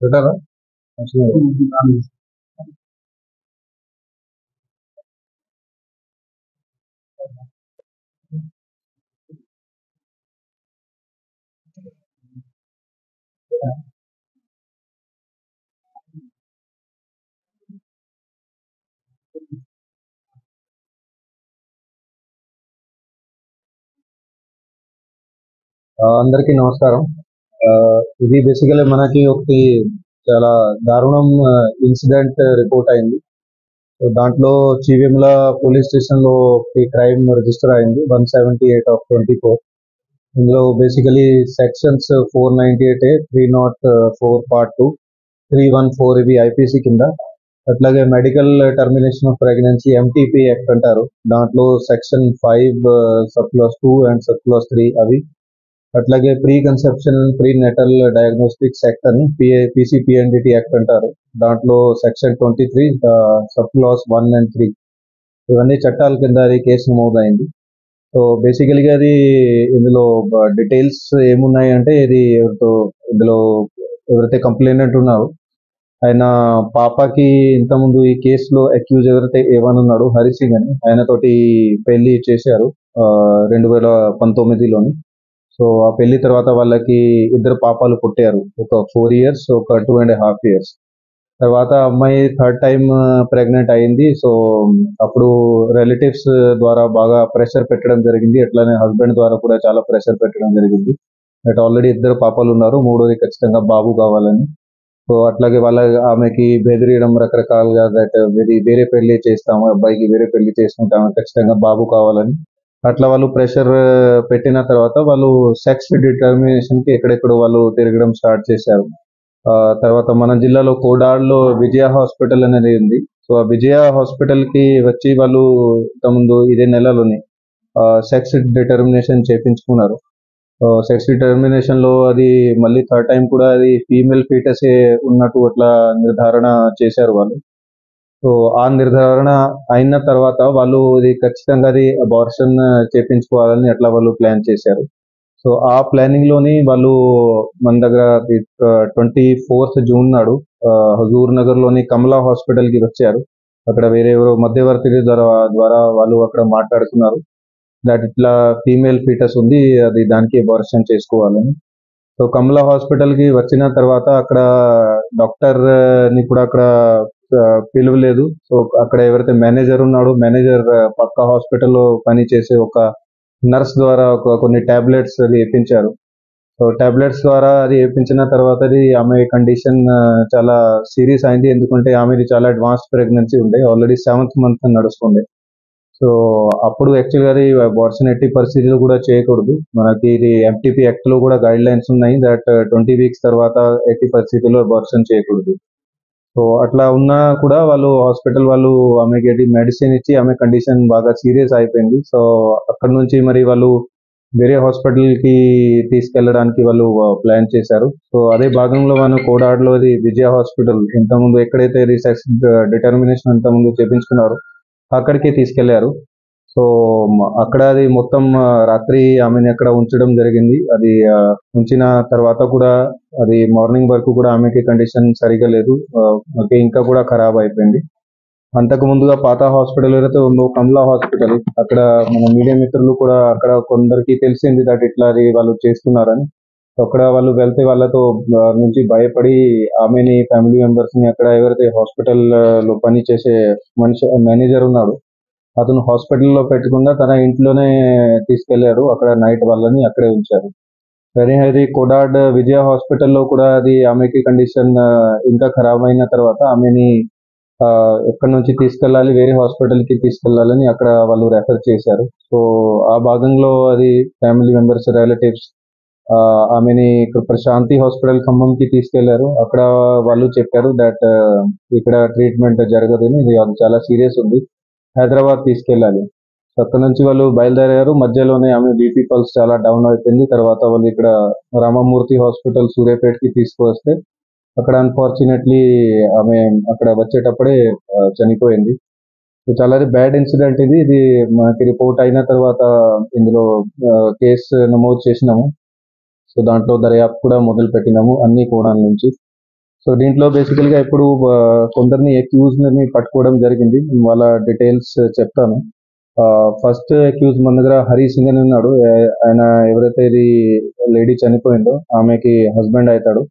పెట్టారా? అందరికీ నమస్కారం. ఇది బేసికలీ మనకి ఒకటి చాలా దారుణం ఇన్సిడెంట్ రిపోర్ట్ అయింది. సో దాంట్లో చీవెంల పోలీస్ స్టేషన్ లో ఒకటి క్రైమ్ రిజిస్టర్ అయింది 178/24. ఇందులో బేసికలీ సెక్షన్స్ 498A, 304 Part 2, 314 ఇవి ఐపీసీ కింద. అట్లాగే medical termination of pregnancy MTP act అంటారు. దాంట్లో section 5 sub clause 2 and sub clause 3 అవి. అట్లాగే pre conception pre natal diagnostics act అని PCPNDT యాక్ట్ అంటారు. దాంట్లో సెక్షన్ 23 సబ్ క్లాస్ 1 and 3 ఇవన్నీ చట్టాల కింద అది కేసు నమోదైంది. సో బేసికల్గా అది ఇందులో డీటెయిల్స్ ఏమున్నాయి అంటే ఇందులో ఎవరైతే కంప్లైనెంట్ ఉన్నారో ఆయన పాపకి ఇంతకుముందు ఈ కేసులో అక్యూజ్ ఎవరైతే ఏమనున్నాడు హరి సింగ్ అని ఆయనతోటి పెళ్లి చేశారు 2019లోని. సో ఆ పెళ్లి తర్వాత వాళ్ళకి 2 పాపాలు పుట్టారు, ఒక 4 years, ఒక 2.5 years. తర్వాత అమ్మాయి థర్డ్ టైం ప్రెగ్నెంట్ అయింది. సో అప్పుడు రిలేటివ్స్ ద్వారా బాగా ప్రెషర్ పెట్టడం జరిగింది, అట్లానే హస్బెండ్ ద్వారా కూడా చాలా ప్రెషర్ పెట్టడం జరిగింది. బట్ ఆల్రెడీ 2 పాపాలు ఉన్నారు, మూడోది ఖచ్చితంగా బాబు కావాలని. సో అట్లాగే ఆమెకి బెదిరియడం రకరకాలుగా దట్ వేరే పెళ్లి చేస్తాము, అబ్బాయికి వేరే పెళ్లి చేసుకుంటాము, ఖచ్చితంగా బాబు కావాలని. అట్లా వాళ్ళు ప్రెషర్ పెట్టిన తర్వాత వాళ్ళు సెక్స్ డిటర్మినేషన్ కి ఎక్కడెక్కడ వాళ్ళు తిరగడం స్టార్ట్ చేశారు. తర్వాత మన జిల్లాలో కోడాడ్లో విజయ హాస్పిటల్ అనేది ఉంది. సో ఆ విజయ హాస్పిటల్ కి వచ్చి వాళ్ళు ఇంతకుముందు ఇదే నెలలోని సెక్స్ డిటర్మినేషన్ చేపించుకున్నారు. సెక్స్ డిటర్మినేషన్ లో అది మళ్ళీ థర్డ్ టైం కూడా అది ఫీమేల్ ఫీటస్ ఉన్నట్టు అట్లా నిర్ధారణ చేశారు వాళ్ళు. సో ఆ నిర్ధారణ అయిన తర్వాత వాళ్ళు ఇది ఖచ్చితంగా అది అబార్షన్ చేపించుకోవాలని అట్లా వాళ్ళు ప్లాన్ చేశారు. సో ఆ ప్లానింగ్ లోని వాళ్ళు మన దగ్గర 24th June నాడు హజూర్ నగర్ లోని కమలా హాస్పిటల్ కి వచ్చారు. అక్కడ వేరే ఎవరో మధ్యవర్తి ద్వారా వాళ్ళు అక్కడ మాట్లాడుతున్నారు దట్ ఇట్లా ఫీమేల్ ఫీటస్ ఉంది, అది దానికి అబార్షన్ చేసుకోవాలని. సో కమలా హాస్పిటల్ కి వచ్చిన తర్వాత అక్కడ డాక్టర్ ని కూడా అక్కడ పిలవలేదు. సో అక్కడ ఎవరైతే మేనేజర్ ఉన్నాడో మేనేజర్ పక్క హాస్పిటల్లో పని చేసే ఒక నర్స్ ద్వారా కొన్ని టాబ్లెట్స్ అది వేయించారు. సో టాబ్లెట్స్ ద్వారా అది వేయించిన తర్వాత ఆమె కండిషన్ చాలా సీరియస్ అయింది, ఎందుకంటే ఆమెది చాలా అడ్వాన్స్ ప్రెగ్నెన్సీ ఉండే, ఆల్రెడీ 7th month నడుస్తుండే. సో అప్పుడు యాక్చువల్గా అది అబార్షన్ ఎట్టి పరిస్థితులు కూడా చేయకూడదు. మనకి ఇది MTP యాక్ట్ లో కూడా గైడ్ లైన్స్ ఉన్నాయి దట్ 20 weeks తర్వాత ఎట్టి పరిస్థితుల్లో అబార్షన్ చేయకూడదు. సో అట్లా ఉన్నా కూడా వాళ్ళు హాస్పిటల్ వాళ్ళు ఆమెకి మెడిసిన్ ఇచ్చి ఆమె కండిషన్ బాగా సీరియస్ అయిపోయింది. సో అక్కడ నుంచి మరి వాళ్ళు వేరే హాస్పిటల్ కి తీసుకెళ్లడానికి వాళ్ళు ప్లాన్ చేశారు. సో అదే భాగంలో మనం కోడాడ్లో విజయ హాస్పిటల్ ఇంతకుముందు ఎక్కడైతే రీసెర్చ్ డిటర్మినేషన్ ఇంతకుముందు చేపించుకున్నారో అక్కడికి తీసుకెళ్లారు. సో అక్కడ అది మొత్తం రాత్రి ఆమెని అక్కడ ఉంచడం జరిగింది. అది ఉంచిన తర్వాత కూడా అది మార్నింగ్ వరకు కూడా ఆమెకి కండిషన్ సరిగా లేదు, ఇంకా కూడా ఖరాబ్ అయిపోయింది. అంతకు ముందుగా పాత హాస్పిటల్ ఏదైతే ఉందో కమలా హాస్పిటల్, అక్కడ మన మీడియా మిత్రులు కూడా అక్కడ కొందరికి తెలిసింది దట్ ఇట్లా అది వాళ్ళు చేస్తున్నారని. అక్కడ వాళ్ళు వెళ్తే వాళ్ళతో నుంచి భయపడి ఆమెని ఫ్యామిలీ మెంబర్స్ ని అక్కడ ఎవరైతే హాస్పిటల్ లో పని చేసే మేనేజర్ ఉన్నాడు అతను హాస్పిటల్లో పెట్టకుండా తన ఇంట్లోనే తీసుకెళ్లారు. అక్కడ నైట్ వాళ్ళని అక్కడే ఉంచారు. కానీ అది కోడాడ్ విజయ హాస్పిటల్లో కూడా అది ఆమెకి కండిషన్ ఇంకా ఖరాబ్ అయిన తర్వాత ఆమెని ఎక్కడి నుంచి తీసుకెళ్లాలి, వేరే హాస్పిటల్ కి తీసుకెళ్లాలని అక్కడ వాళ్ళు రెఫర్ చేశారు. సో ఆ భాగంలో అది ఫ్యామిలీ మెంబర్స్ రిలేటివ్స్ ఆమెని ప్రశాంతి హాస్పిటల్ ఖమ్మంకి తీసుకెళ్లారు. అక్కడ వాళ్ళు చెప్పారు దట్ ఇక్కడ ట్రీట్మెంట్ జరగదు, ఇది చాలా సీరియస్ ఉంది, హైదరాబాద్ తీసుకెళ్ళాలి. అక్కడ నుంచి వాళ్ళు బయలుదేరారు. మధ్యలోనే ఆమె బీపీ పల్స్ చాలా డౌన్ అయిపోయింది. తర్వాత వాళ్ళు ఇక్కడ రామమూర్తి హాస్పిటల్ సూర్యాపేటకి తీసుకువస్తే అక్కడ అన్ఫార్చునేట్లీ ఆమె అక్కడ వచ్చేటప్పుడే చనిపోయింది. చాలా బ్యాడ్ ఇన్సిడెంట్ ఇది మనకి రిపోర్ట్ అయిన తర్వాత ఇందులో కేసు నమోదు చేసినాము. సో దాంట్లో దర్యాప్తు కూడా మొదలు పెట్టినాము అన్ని కోణాల నుంచి. సో దీంట్లో బేసికల్గా ఇప్పుడు కొందరిని అక్యూజ్ని పట్టుకోవడం జరిగింది. వాళ్ళ డీటెయిల్స్ చెప్తాను. ఫస్ట్ అక్యూజ్ మన దగ్గర హరి సింగ్ అని ఉన్నాడు. ఆయన ఎవరైతే ఇది లేడీ చనిపోయిందో ఆమెకి హస్బెండ్ అవుతాడు.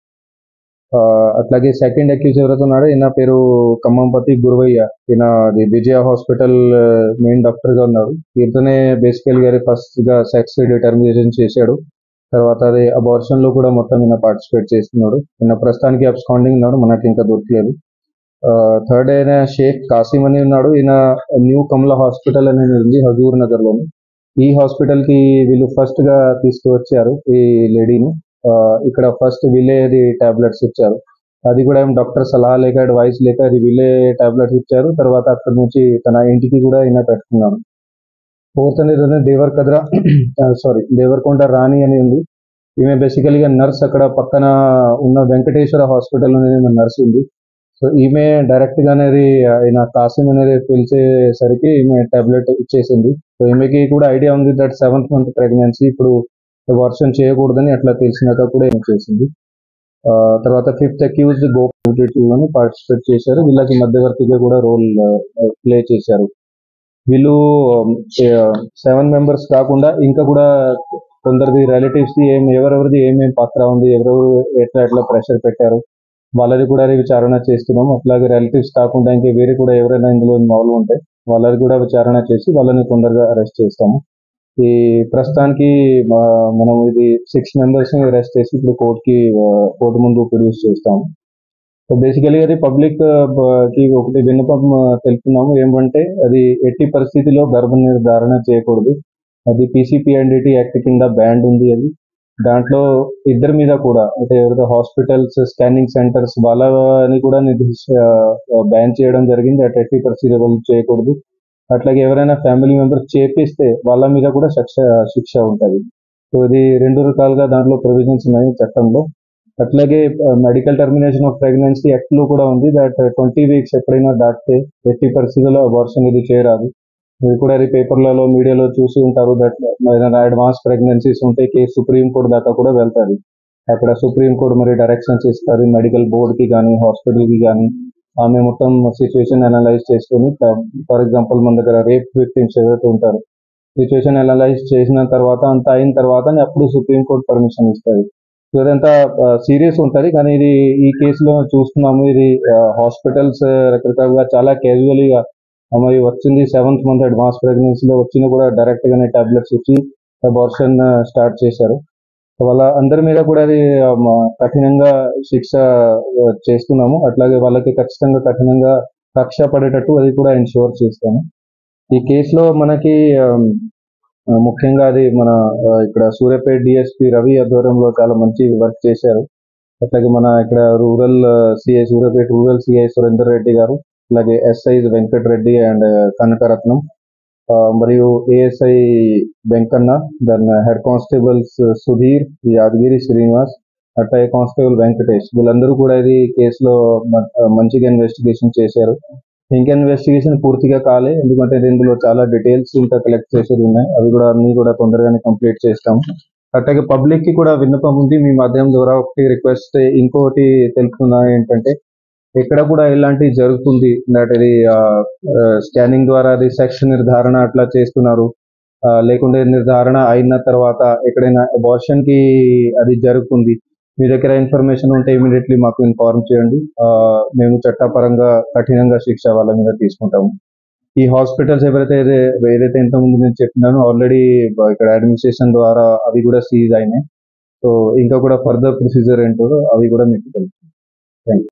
అట్లాగే సెకండ్ అక్యూజ్ ఎవరైతే ఉన్నాడో ఈయన పేరు ఖమ్మంపతి గురువయ్య. ఈయన అది విజయ హాస్పిటల్ మెయిన్ డాక్టర్ గా ఉన్నాడు. ఇతనే బేసికల్ గా ఫస్ట్ గా సెక్స్ డిటర్మినేషన్ చేశాడు. తర్వాత అది అబార్షన్ లో కూడా మొత్తం ఈయన పార్టిసిపేట్ చేస్తున్నాడు. ఈయన ప్రస్తుతానికి అబ్స్కాండింగ్ ఉన్నాడు, మనకి ఇంకా దొరకలేదు. థర్డ్ అయిన షేక్ కాసిం అని ఉన్నాడు. ఈయన న్యూ కమలా హాస్పిటల్ అనేది ఉంది హజూర్ నగర్ లోని. ఈ హాస్పిటల్ కి వీళ్ళు ఫస్ట్ గా తీసుకువచ్చారు ఈ లేడీని. ఇక్కడ ఫస్ట్ వీళ్ళే అది టాబ్లెట్స్ ఇచ్చారు. అది కూడా ఏం డాక్టర్ సలహా లేక అడ్వైస్ లేక అది వీళ్ళే టాబ్లెట్స్ ఇచ్చారు. తర్వాత అక్కడ నుంచి తన ఇంటికి కూడా ఈయన పెట్టుకున్నాడు. ఫోర్త్ అనేది దేవరకొండ దేవరకొండ రాణి అని ఉంది. ఈమె బేసికల్గా నర్స్. అక్కడ పక్కన ఉన్న వెంకటేశ్వర హాస్పిటల్ అనేది నర్స్ ఉంది. సో ఈమె డైరెక్ట్ గా అనేది ఆయన కాసిం అనేది పిలిచేసరికి ఈమె టాబ్లెట్ ఇచ్చేసింది. సో ఈమెకి కూడా ఐడియా ఉంది దట్ 7th మంత్ ప్రెగ్నెన్సీ, ఇప్పుడు వర్షన్ చేయకూడదని అట్లా తెలిసినాక కూడా ఏం చేసింది. తర్వాత ఫిఫ్త్ అక్యూజ్డ్ గోపాలని పార్టిసిపేట్ చేశారు. వీళ్ళకి మధ్యవర్తిగా కూడా రోల్ ప్లే చేశారు. వీళ్ళు 7 మెంబర్స్ కాకుండా ఇంకా కూడా కొందరిది రిలేటివ్స్ ది ఎవరెవరిది ఏమేమి పాత్ర ఉంది, ఎవరెవరు ఎట్లా ఎట్లా ప్రెషర్ పెట్టారు, వాళ్ళది కూడా విచారణ చేస్తున్నాం. అట్లాగే రిలేటివ్స్ కాకుండా ఇంకా వేరే కూడా ఎవరైనా ఇందులో ఇన్వాల్వ్ ఉంటే వాళ్ళది కూడా విచారణ చేసి వాళ్ళని తొందరగా అరెస్ట్ చేస్తాము. ఈ ప్రస్తుతానికి మనం ఇది 6 మెంబర్స్ ని అరెస్ట్ చేసి ఇప్పుడు కోర్టు ముందు ప్రొడ్యూస్ చేస్తాము. సో బేసికలీ అది పబ్లిక్ కి ఒకటి విన్నపం తెలుపుతున్నాము. ఏమంటే అది ఎట్టి పరిస్థితిలో గర్భ నిర్ధారణ చేయకూడదు. అది PCPNDT యాక్ట్ కింద బ్యాండ్ ఉంది. అది దాంట్లో ఇద్దరి మీద కూడా అంటే ఎవరైతే హాస్పిటల్స్, స్కానింగ్ సెంటర్స్ వాళ్ళని కూడా బ్యాన్ చేయడం జరిగింది. అట్ ఎట్టి పరిస్థితుల్లో చేయకూడదు. అట్లాగే ఎవరైనా ఫ్యామిలీ మెంబర్స్ చేపిస్తే వాళ్ళ మీద కూడా శిక్ష ఉంటుంది. సో ఇది 2 రకాలుగా దాంట్లో ప్రొవిజన్స్ ఉన్నాయి చట్టంలో. అట్లాగే medical termination of pregnancy act లో కూడా ఉంది దట్ 20 వీక్స్ ఎప్పుడైనా దాటితే ఎట్టి పరిస్థితుల్లో అబార్షన్ ఇది చేయరాదు. మీరు కూడా అది పేపర్లలో మీడియాలో చూసి ఉంటారు దట్ ఏదైనా అడ్వాన్స్ ప్రెగ్నెన్సీస్ ఉంటే కేసు సుప్రీం కోర్టు దాకా కూడా వెళ్తారు. అక్కడ సుప్రీం కోర్టు మరి డైరెక్షన్స్ ఇస్తారు మెడికల్ బోర్డ్ కి కానీ హాస్పిటల్ కి కానీ. ఆమె మొత్తం సిచ్యువేషన్ అనలైజ్ చేసుకొని, ఫర్ ఎగ్జాంపుల్ మన దగ్గర రేప్ విక్టిమ్స్ ఎవరైతే ఉంటారు, సిచ్యువేషన్ అనలైజ్ చేసిన తర్వాత అంత అయిన తర్వాత అప్పుడు సుప్రీం కోర్టు పర్మిషన్ ఇస్తుంది. ఇదంతా సీరియస్ ఉంటుంది. కానీ ఇది ఈ కేసులో చూస్తున్నాము, ఇది హాస్పిటల్స్ రకరకాలుగా చాలా క్యాజువల్ గా మరి వచ్చింది 7th మంత్ అడ్వాన్స్ ప్రెగ్నెన్సీలో వచ్చిన కూడా డైరెక్ట్ గానే టాబ్లెట్స్ ఇచ్చి అబార్షన్ స్టార్ట్ చేశారు. వాళ్ళ అందరి మీద కూడా అది కఠినంగా శిక్ష చేస్తున్నాము. అట్లాగే వాళ్ళకి ఖచ్చితంగా కఠినంగా కక్ష పడేటట్టు అది కూడా ఎన్ష్యూర్ చేస్తాము. ఈ కేసులో మనకి ముఖ్యంగా అది మన ఇక్కడ సూర్యాపేట DSP రవి ఆధ్వర్యంలో చాలా మంచి వర్క్ చేశారు. అట్లాగే మన ఇక్కడ సూర్యాపేట రూరల్ సిఐ సురేందర్ రెడ్డి గారు, అలాగే SI వెంకట రెడ్డి అండ్ కనకరత్నం, మరియు ASI Venkanna, then head constables Sudheer, Yadagiri Srinivas, అట్లాగే కానిస్టేబుల్ వెంకటేష్, వీళ్ళందరూ కూడా ఇది కేసులో మంచిగా ఇన్వెస్టిగేషన్ చేశారు. ఇంకా ఇన్వెస్టిగేషన్ పూర్తిగా కాలే, ఎందుకంటే ఇందులో చాలా డీటెయిల్స్ ఇంకా కలెక్ట్ చేసేది ఉన్నాయి. అవి కూడా అన్ని కూడా తొందరగానే కంప్లీట్ చేస్తాము. అట్లాగే పబ్లిక్ కి కూడా విన్నపం ఉంది మీ మాధ్యమం ద్వారా ఒకటి రిక్వెస్ట్. ఇంకోటి తెలుపుతున్నా ఏంటంటే ఎక్కడ కూడా ఇలాంటివి జరుగుతుంది దట్ ఇది స్కానింగ్ ద్వారా అది సెక్స్ నిర్ధారణ అట్లా చేస్తున్నారు, లేకుంటే నిర్ధారణ అయిన తర్వాత ఎక్కడైనా అబార్షన్ కి అది జరుగుతుంది. మీ దగ్గర ఇన్ఫర్మేషన్ ఉంటే ఇమీడియట్లీ మాకు ఇన్ఫార్మ్ చేయండి. మేము చట్టపరంగా కఠినంగా శిక్ష వాళ్ళ మీద తీసుకుంటాము. ఈ హాస్పిటల్స్ ఏదైతే ఇంతకుముందు నేను చెప్పినానో ఆల్రెడీ ఇక్కడ అడ్మినిస్ట్రేషన్ ద్వారా అవి కూడా సీజ్ అయినాయి. సో ఇంకా కూడా ఫర్దర్ ప్రొసీజర్ ఏంటో అవి కూడా మీకు తెలుసు. Thank you.